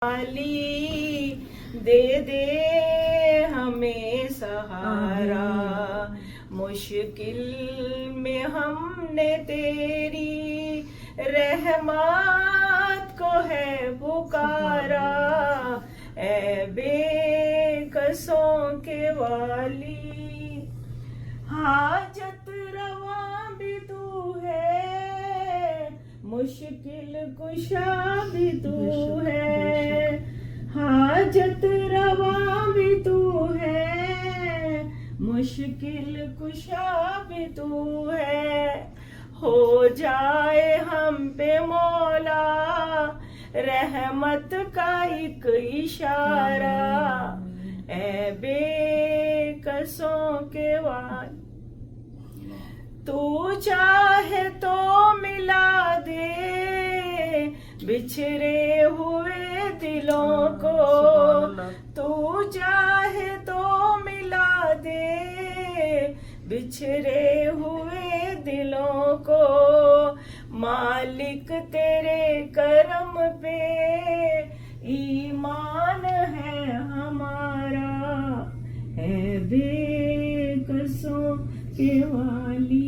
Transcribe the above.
वाली दे दे हमें सहारा। मुश्किल में हमने तेरी रहमत को है पुकारा। ऐ बेकसों के वाली हाजत रवा भी तू है, मुश्किल कुशा भी तू है। हाजत रवा भी तू है, मुश्किल कुशा भी तू है। हो जाए हम पे मौला रहमत का एक इशारा। ऐ बेकसों के वाली तू चाहे तो मिला दे बिछड़े हुए दिलों को। तू चाहे तो मिला दे बिछड़े हुए दिलों को। मालिक तेरे करम पे ईमान है हमारा। है बेकसों के वाली।